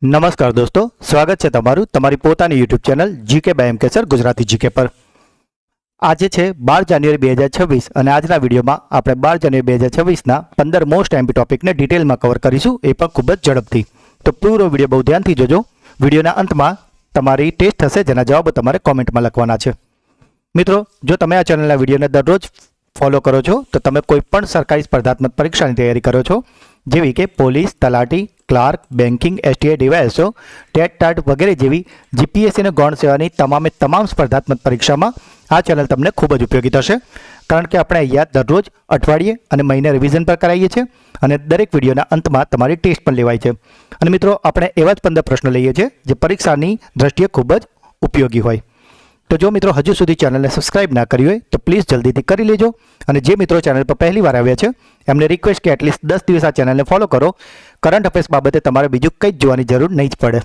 નમસ્કાર દોસ્તો, સ્વાગત છે તમારું તમારી પોતાની YouTube channel GK by M K sir Gujarati GK પર। આજે છે 12 જાન્યુઆરી 2026 અને આજના વિડીયોમાં આપણે 12 જાન્યુઆરી 2026ના 15 મોસ્ટ એમપી ટોપિકને ડિટેલમાં કવર કરીશું, એ પણ ખૂબ જ ઝડપથી। તો પૂરો વિડીયો બહુ ધ્યાનથી જોજો। વિડીયોના અંતમાં તમારી ટેસ્ટ થશે, જેના જવાબો તમારે કોમેન્ટમાં લખવાના છે। મિત્રો, જો તમે આ ચેનલના વિડીયોને દરરોજ ફોલો કરો છો તો તમે કોઈ પણ સરકારી સ્પર્ધાત્મક પરીક્ષાની તૈયારી કરો છો, જેવી કે પોલીસ, તલાટી, clerk, banking, STI, DYSO, TET TAT વગેરે જેવી જીપીએસસી અને ગૌણ સેવાની તમામ સ્પર્ધાત્મક પરીક્ષામાં આ ચેનલ તમને ખૂબ જ ઉપયોગી થશે, કારણ કે આપણે અહીંયા દરરોજ, અઠવાડિયે અને મહિને રિવિઝન પર કરાવીએ છીએ અને દરેક વિડીયોના અંતમાં તમારી ટેસ્ટ પણ લેવાય છે। અને મિત્રો, આપણે એવા જ 15 પ્રશ્નો લઈએ છીએ જે પરીક્ષાની દ્રષ્ટિએ ખૂબ જ ઉપયોગી હોય। તો જો મિત્રો હજુ સુધી ચેનલને સબસ્ક્રાઇબ ના કરી હોય તો પ્લીઝ જલ્દીથી કરી લેજો, અને જે મિત્રો ચેનલ પર પહેલી વાર આવ્યા છે એમને રિક્વેસ્ટ કે એટલીસ્ટ 10 દિવસ આ ચેનલને ફોલો કરો। કરંટ અફેર્સ બાબતે તમારે બીજું કંઈ જ જોવાની જરૂર નહીં જ પડે।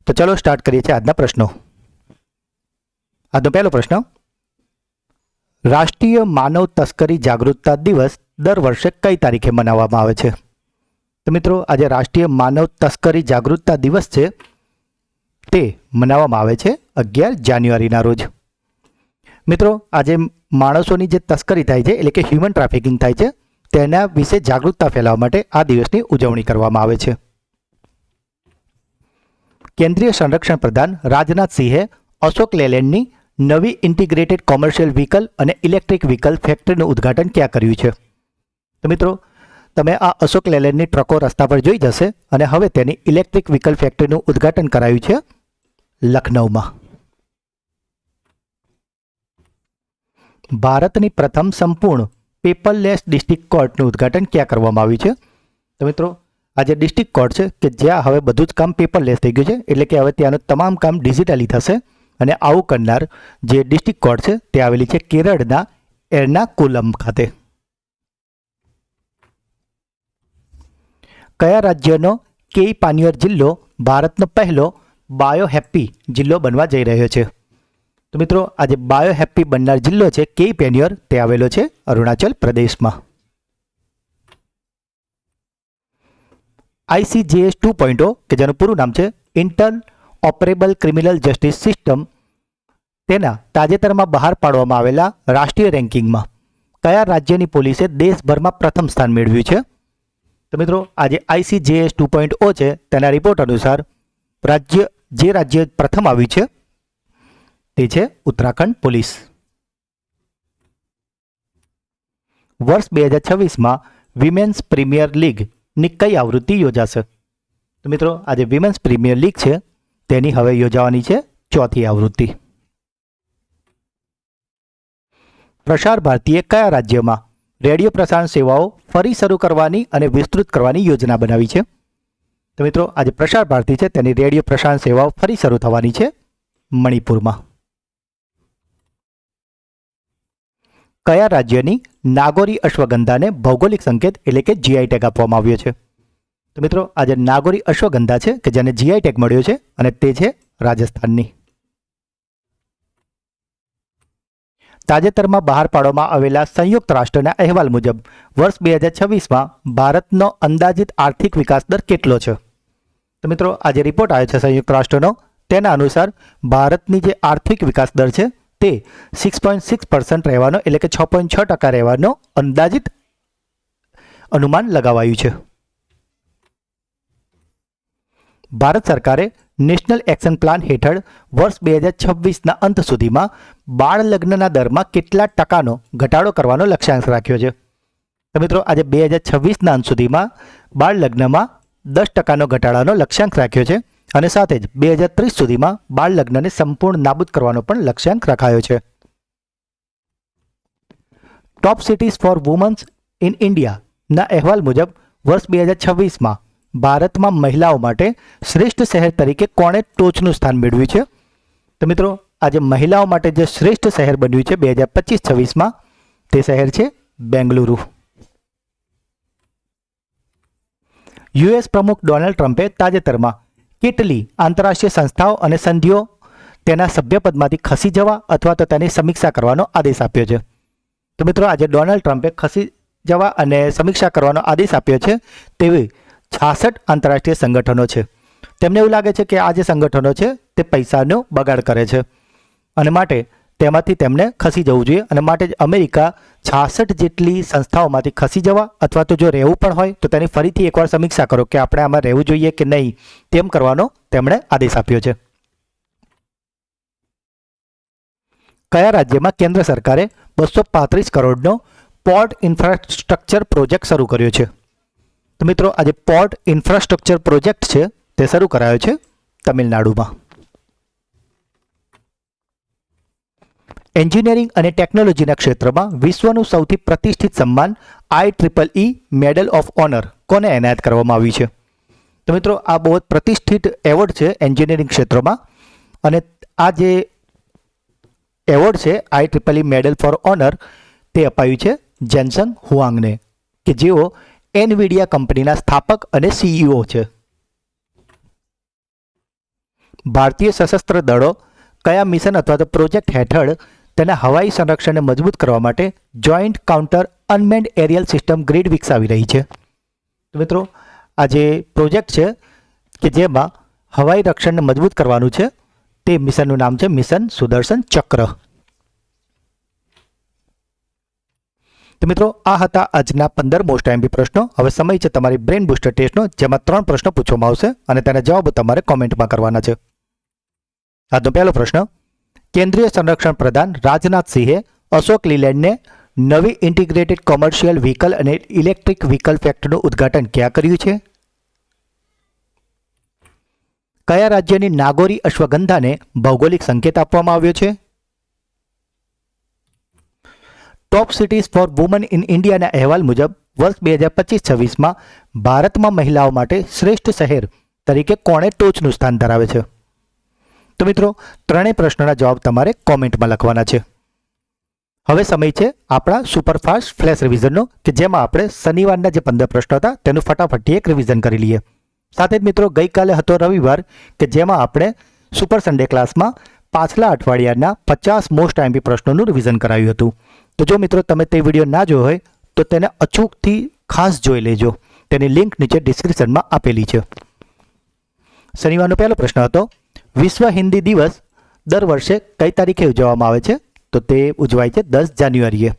તો ચલો સ્ટાર્ટ કરીએ છીએ આજના પ્રશ્નો। આજનો પહેલો પ્રશ્ન, રાષ્ટ્રીય માનવ તસ્કરી જાગૃતતા દિવસ દર વર્ષે કઈ તારીખે મનાવવામાં આવે છે? તો મિત્રો, આજે રાષ્ટ્રીય માનવ તસ્કરી જાગૃતતા દિવસ છે, તે મનાવવામાં આવે છે 11 જાન્યુઆરીના રોજ। મિત્રો, આજે માણસોની જે તસ્કરી થાય છે, એટલે કે હ્યુમન ટ્રાફિકિંગ થાય છે, તેના વિશે જાગૃતતા ફેલાવવા માટે આ દિવસની ઉજવણી કરવામાં આવે છે। કેન્દ્રીય સંરક્ષણ પ્રધાન રાજનાથ સિંહે અશોક લેલેન્ડની નવી ઇન્ટિગ્રેટેડ કોમર્શિયલ વ્હીકલ અને ઇલેક્ટ્રિક વ્હીકલ ફેક્ટરીનું ઉદ્ઘાટન ક્યાં કર્યું છે? તો મિત્રો, તમે આ અશોક લેલેન્ડની ટ્રકો રસ્તા પર જોઈ જશે, અને હવે તેની ઇલેક્ટ્રિક વ્હીકલ ફેક્ટરીનું ઉદ્ઘાટન કરાયું છે લખનૌમાં। ભારતની પ્રથમ સંપૂર્ણ પેપરલેસ ડિસ્ટ્રિક્ટ કોર્ટનું ઉદ્ઘાટન ક્યાં કરવામાં આવ્યું છે? તો મિત્રો, આ જે ડિસ્ટ્રિક્ટ કોર્ટ છે કે જ્યાં હવે બધું જ કામ પેપરલેસ થઈ ગયું છે, એટલે કે હવે ત્યાંનું તમામ કામ ડિજિટલી થશે, અને આવું કરનાર જે ડિસ્ટ્રિક્ટ કોર્ટ છે તે આવેલી છે કેરળના એર્નાકુલમ ખાતે। કયા રાજ્યનો કેઈ પાનિયર જિલ્લો ભારતનો પહેલો બાયોહેપ્પી જિલ્લો બનવા જઈ રહ્યો છે? તો મિત્રો, આજે બાયોહેપ્પી બનનાર જિલ્લો છે કેઈ પેનિયર, તે આવેલો છે અરુણાચલ પ્રદેશમાં। ICJS 2.0 કે જેનું પૂરું નામ છે ઇન્ટરઓપરેબલ ક્રિમિનલ જસ્ટિસ સિસ્ટમ, તેના તાજેતરમાં બહાર પાડવામાં આવેલા રાષ્ટ્રીય રેન્કિંગમાં કયા રાજ્યની પોલીસે દેશભરમાં પ્રથમ સ્થાન મેળવ્યું છે? તો મિત્રો, આજે ICJS 2.0 છે, તેના રિપોર્ટ અનુસાર જે રાજ્ય પ્રથમ આવ્યું છે તે છે ઉત્તરાખંડ પોલીસ। વર્ષ 2026માં વિમેન્સ પ્રીમિયર લીગની કઈ આવૃત્તિ યોજાશે? તો મિત્રો, આજે વિમેન્સ પ્રીમિયર લીગ છે તેની હવે યોજાવાની છે 4થી આવૃત્તિ। પ્રસાર ભારતીએ કયા રાજ્યમાં રેડિયો પ્રસારણ સેવાઓ ફરી શરૂ કરવાની અને વિસ્તૃત કરવાની યોજના બનાવી છે? તો મિત્રો, આજે પ્રસાર ભારતી છે તેની રેડિયો પ્રસારણ સેવાઓ ફરી શરૂ થવાની છે મણિપુરમાં। કયા રાજ્યની નાગોરી અશ્વગંધાને ભૌગોલિક સંકેત એટલે કે જીઆઈ ટેગ આપવામાં આવ્યો છે? તો મિત્રો, આજે નાગોરી અશ્વગંધા છે કે જેને જીઆઈ ટેગ મળ્યો છે, અને તે છે રાજસ્થાનની। તાજેતરમાં બહાર પાડવામાં આવેલા સંયુક્ત રાષ્ટ્રના અહેવાલ મુજબ વર્ષ 2026માં ભારતનો અંદાજિત આર્થિક વિકાસ દર કેટલો છે? તો મિત્રો, આજે રિપોર્ટ આવ્યો છે સંયુક્ત રાષ્ટ્રનો, તેના અનુસાર ભારતની જે આર્થિક વિકાસ દર છે તે 6.6% રહેવાનો, એટલે કે 6.6% રહેવાનો અંદાજિત અનુમાન લગાવાયું છે। ભારત સરકારે નેશનલ એક્શન પ્લાન હેઠળ વર્ષ 2026ના અંત સુધીમાં બાળ લગ્નના દરમાં કેટલા ટકાનો ઘટાડો કરવાનો લક્ષ્યાંક રાખ્યો છે? તો મિત્રો, આજે 2026ના અંત સુધીમાં બાળ લગ્નમાં 10% ઘટાડાનો લક્ષ્યાંક રાખ્યો છે, અને સાથે જ 2030 સુધીમાં બાળ લગ્નને સંપૂર્ણ નાબૂદ કરવાનો પણ લક્ષ્યાંક રખાયો છે। ટોપ સિટીઝ ફોર વુમન્સ ઇન ઇન્ડિયાના અહેવાલ મુજબ વર્ષ 2026માં ભારતમાં મહિલાઓ માટે શ્રેષ્ઠ શહેર તરીકે કોણે ટોચનું સ્થાન મેળવ્યું છે? તો મિત્રો, આજે મહિલાઓ માટે જે શ્રેષ્ઠ શહેર બન્યું છે 2025-26માં, તે શહેર છે બેંગલુરુ। યુએસ પ્રમુખ ડોનાલ્ડ ટ્રમ્પે તાજેતરમાં કેટલી આંતરરાષ્ટ્રીય સંસ્થાઓ અને સંધિઓ તેના સભ્યપદમાંથી ખસી જવા અથવા તો તેની સમીક્ષા કરવાનો આદેશ આપ્યો છે? તો મિત્રો, આજે ડોનાલ્ડ ટ્રમ્પે ખસી જવા અને સમીક્ષા કરવાનો આદેશ આપ્યો છે તેવી 66 આંતરરાષ્ટ્રીય સંગઠનો છે. તેમને એવું લાગે છે કે આ જે સંગઠનો છે તે પૈસાનો બગાડ કરે છે અને માટે તેમાંથી તેમને ખસી જવું જોઈએ અને માટે જ અમેરિકા 66 જેટલી સંસ્થાઓમાંથી ખસી જવા અથવા તો જો રહેવું પણ હોય તો તેની ફરીથી એકવાર સમીક્ષા કરો કે આપણે આમાં રહેવું જોઈએ કે નહીં, તેમ કરવાનો તેમણે આદેશ આપ્યો છે. કયા રાજ્યમાં કેન્દ્ર સરકારે 235 કરોડનો પોર્ટ ઇન્ફ્રાસ્ટ્રક્ચર પ્રોજેક્ટ શરૂ કર્યો છે? તો મિત્રો આ જે પોર્ટ ઇન્ફ્રાસ્ટ્રક્ચર પ્રોજેક્ટ છે તે શરૂ કરાયો છે તમિલનાડુમાં. એન્જિનિયરિંગ અને ટેકનોલોજીના ક્ષેત્રમાં વિશ્વનું સૌથી પ્રતિષ્ઠિત સન્માન IEEE મેડલ ઓફ ઓનર કોને એનાયત કરવામાં આવ્યું છે? તો મિત્રો આ બહુ જ પ્રતિષ્ઠિત એવોર્ડ છે એન્જિનિયરિંગ ક્ષેત્રમાં અને આ જે એવોર્ડ છે IEEE મેડલ ફોર ઓનર તે અપાયું છે જેન્સન હુઆંગને કે જેઓ એનવીડિયા કંપનીના સ્થાપક અને CEO છે. ભારતીય સશસ્ત્ર દળો કયા મિશન અથવા તો પ્રોજેક્ટ હેઠળ તેના હવાઈ સંરક્ષણને મજબૂત કરવા માટે joint counter unmanned aerial system grid વિકસાવી રહી છે? તો મિત્રો આ જે પ્રોજેક્ટ છે કે જેમાં હવાઈ રક્ષણને મજબૂત કરવાનું છે તે મિશનનું નામ છે મિશન સુદર્શન ચક્ર. તો મિત્રો આ હતા આજના 15 મોસ્ટ આઈએમપી પ્રશ્નો. હવે સમય છે તમારી બ્રેન બૂસ્ટર ટેસ્ટનો, જેમાં 3 પ્રશ્નો પૂછવામાં આવશે અને તેના જવાબ તમારે કોમેન્ટમાં કરવાના છે. આજનો પહેલો પ્રશ્ન, કેન્દ્રીય સંરક્ષણ પ્રધાન રાજનાથસિંહે અશોક લીલેન્ડને નવી ઇન્ટિગ્રેટેડ કોમર્શિયલ વ્હીકલ અને ઇલેક્ટ્રિક વ્હીકલ ફેક્ટરીનું ઉદ્ઘાટન ક્યાં કર્યું છે? કયા રાજ્યની નાગોરી અશ્વગંધાને ભૌગોલિક સંકેત આપવામાં આવ્યો છે? ટોપ સિટીઝ ફોર વુમન ઇન ઇન્ડિયાના અહેવાલ મુજબ વર્ષ 2025-26માં ભારતમાં મહિલાઓ માટે શ્રેષ્ઠ શહેર તરીકે કોણે ટોચનું સ્થાન ધરાવે છે? તો મિત્રો ત્રણેય પ્રશ્નોના જવાબ તમારે કોમેન્ટમાં લખવાના છે. હવે સમય છે આપણા સુપરફાસ્ટ ફ્લેશ રિવિઝનનો કે જેમાં આપણે શનિવારના જે 15 પ્રશ્નો હતા તેનું ફટાફટથી એક રિવિઝન કરી લઈએ. સાથે જ મિત્રો ગઈકાલે હતો રવિવાર કે જેમાં આપણે સુપર સન્ડે ક્લાસમાં પાછલા અઠવાડિયાના 50 મોસ્ટ આઈએમપી પ્રશ્નોનું રિવિઝન કરાવ્યું હતું. તો જો મિત્રો તમે તે વિડીયો ના જોયો હોય તો તેને અચૂકથી ખાસ જોઈ લેજો. તેની લિંક નીચે ડિસ્ક્રિપ્શનમાં આપેલી છે. શનિવારનો પહેલો પ્રશ્ન હતો, વિશ્વ હિન્દી દિવસ દર વર્ષે કઈ તારીખે ઉજવવામાં આવે છે? તો તે ઉજવાય છે 10 જાન્યુઆરીએ.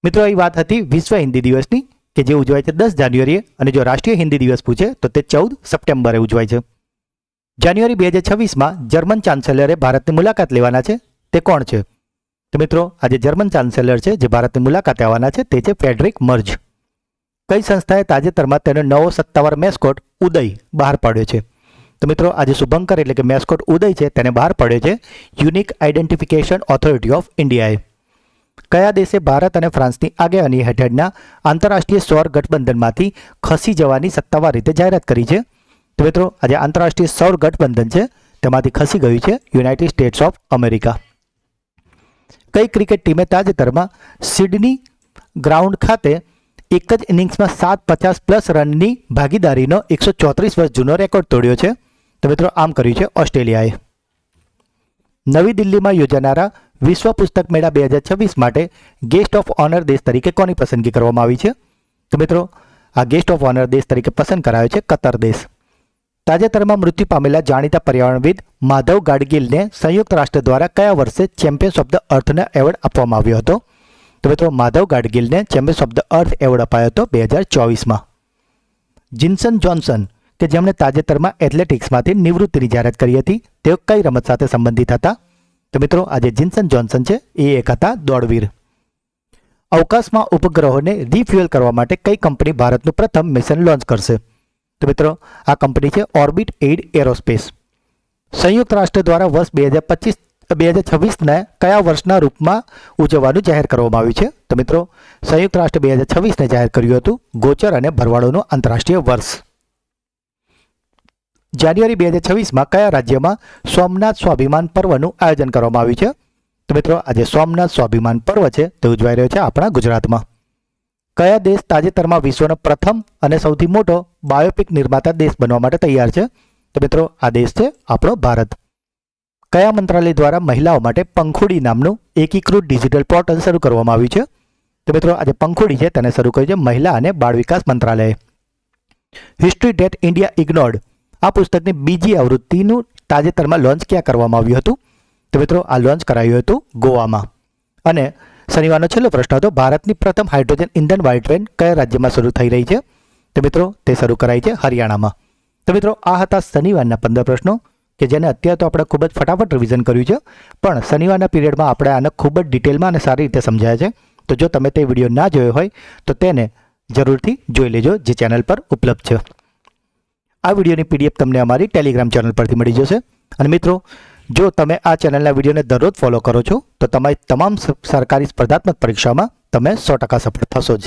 મિત્રો અહીં વાત હતી વિશ્વ હિન્દી દિવસની કે જે ઉજવાય છે 10 જાન્યુઆરીએ અને જો રાષ્ટ્રીય હિન્દી દિવસ પૂછે તો તે 14 સપ્ટેમ્બરે ઉજવાય છે. જાન્યુઆરી 2026માં જર્મન ચાન્સેલરે ભારતની મુલાકાત લેવાના છે, તે કોણ છે? તો મિત્રો આ જે જર્મન ચાન્સેલર છે જે ભારતની મુલાકાતે આવવાના છે તે છે ફેડરિક મર્જ. કઈ સંસ્થાએ તાજેતરમાં તેનો નવો સત્તાવાર મેસ્કોટ ઉદય બહાર પાડ્યો છે? તો મિત્રો આજે શુભંકર એટલે કે મેસ્કોટ ઉદય છે તેને બહાર પાડ્યો છે યુનિક આઇડેન્ટિફિકેશન ઓથોરિટી ઓફ ઇન્ડિયાએ. કયા દેશે ભારત અને ફ્રાન્સની આગેવાની હેઠળના આંતરરાષ્ટ્રીય સૌર ગઠબંધનમાંથી ખસી જવાની સત્તાવાર રીતે જાહેરાત કરી છે? તો મિત્રો આજે આંતરરાષ્ટ્રીય સૌર ગઠબંધન છે તેમાંથી ખસી ગયું છે યુનાઇટેડ સ્ટેટ્સ ઓફ અમેરિકા. કઈ ક્રિકેટ ટીમે તાજેતરમાં સિડની ગ્રાઉન્ડ ખાતે એક જ ઇનિંગ્સમાં 750+ રનની ભાગીદારીનો 134 વર્ષ જૂનો રેકોર્ડ તોડ્યો છે? તો મિત્રો આમ કર્યું છે ઓસ્ટ્રેલિયાએ. નવી દિલ્હીમાં યોજાનારા વિશ્વ પુસ્તક મેળા 2026 માટે ગેસ્ટ ઓફ ઓનર દેશ તરીકે કોની પસંદગી કરવામાં આવી છે? તો મિત્રો આ ગેસ્ટ ઓફ ઓનર દેશ તરીકે પસંદ કરાયો છે કતર દેશ. તાજેતરમાં મૃત્યુ પામેલા જાણીતા પર્યાવરણવિદ માધવ ગાડગીલને સંયુક્ત રાષ્ટ્ર દ્વારા કયા વર્ષે ચેમ્પિયન્સ ઓફ ધ અર્થનો એવોર્ડ આપવામાં આવ્યો હતો? તો મિત્રો માધવ ગાડગીલને champions of the earth award અપાયો હતો 2024માં. જિન્સન જોન્સન કે જેમણે તાજેતરમાં એથ્લેટિક્સમાંથી નિવૃત્તિની જાહેરાત કરી હતી તેઓ કઈ રમત સાથે સંબંધિત હતા? તો મિત્રો આજે જિન્સન જોન્સન છે એ એક હતા દોડવીર. અવકાશમાં ઉપગ્રહોને રિફ્યુઅલ કરવા માટે કઈ કંપની ભારતનું પ્રથમ મિશન લોન્ચ કરશે? તો મિત્રો આ કંપની છે ઓર્બિટ એઇડ એરોસ્પેસ. સંયુક્ત રાષ્ટ્ર દ્વારા વર્ષ 2026ના કયા વર્ષના રૂપમાં ઉજવવાનું જાહેર કરવામાં આવ્યું છે? તો મિત્રો સંયુક્ત રાષ્ટ્ર 2026ને જાહેર કર્યું હતું ગોચર અને ભરવાડોનું આંતરરાષ્ટ્રીય વર્ષ. જાન્યુઆરી 2026માં કયા રાજ્યમાં સોમનાથ સ્વાભિમાન પર્વનું આયોજન કરવામાં આવ્યું છે? તો મિત્રો આજે સોમનાથ સ્વાભિમાન પર્વ છે તે ઉજવાઈ રહ્યો છે આપણા ગુજરાતમાં. કયા દેશ તાજેતરમાં વિશ્વનો પ્રથમ અને સૌથી મોટો બાયોપિક નિર્માતા દેશ બનવા માટે તૈયાર છે? તો મિત્રો આ દેશ છે આપણો ભારત. કયા મંત્રાલય દ્વારા મહિલાઓ માટે પંખુડી નામનું એકીકૃત ડિજિટલ પોર્ટલ શરૂ કરવામાં આવ્યું છે? તો મિત્રો આજે પંખુડી છે તેને શરૂ કર્યું છે મહિલા અને બાળ વિકાસ મંત્રાલયે. હિસ્ટ્રી ડેટ ઇન્ડિયા ઇગ્નોર્ડ આ પુસ્તકની બીજી આવૃત્તિનું તાજેતરમાં લોન્ચ ક્યાં કરવામાં આવ્યું હતું? તો મિત્રો આ લોન્ચ કરાયું હતું ગોવામાં. અને શનિવારનો છેલ્લો પ્રશ્ન હતો, ભારતની પ્રથમ હાઇડ્રોજન ઇંધણવાળી ટ્રેન કયા રાજ્યમાં શરૂ થઈ રહી છે? તો મિત્રો તે શરૂ કરાઈ છે હરિયાણામાં. તો મિત્રો આ હતા શનિવારના 15 પ્રશ્નો કે જેને અત્યારે તો આપણે ખૂબ જ ફટાફટ રિવિઝન કર્યું છે, પણ શનિવારના પીરિયડમાં આપણે આને ખૂબ જ ડિટેલમાં અને સારી રીતે સમજાયા છે. તો જો તમે તે વિડીયો ના જોયો હોય તો તેને જરૂરથી જોઈ લેજો, જે ચેનલ પર ઉપલબ્ધ છે. આ વિડીયોની PDF તમને અમારી ટેલિગ્રામ ચેનલ પરથી મળી જશે. અને મિત્રો, જો તમે આ ચેનલના વિડીયોને દરરોજ ફોલો કરો છો તો તમારી તમામ સરકારી સ્પર્ધાત્મક પરીક્ષામાં તમે 100% સફળ થશો જ.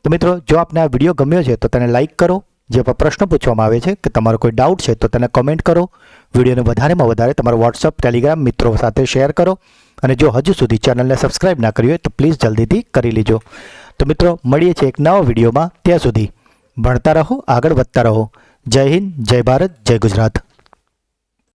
તો મિત્રો, જો આપને આ વિડીયો ગમ્યો છે તો તેને લાઇક કરો. જે પર પ્રશ્ન પૂછવામાં આવે છે કે તમારો કોઈ ડાઉટ છે તો તેને કમેન્ટ કરો. વિડીયોને વધારેમાં વધારે તમારા વોટ્સઅપ, ટેલિગ્રામ મિત્રો સાથે શેર કરો. અને જો હજુ સુધી ચેનલને સબસ્ક્રાઇબ ના કરી હોય તો પ્લીઝ જલ્દીથી કરી લેજો. તો મિત્રો, મળીએ છીએ એક નવા વિડીયોમાં. ત્યાં સુધી ભણતા રહો, આગળ વધતા રહો. જય હિન્દ, જય ભારત, જય ગુજરાત.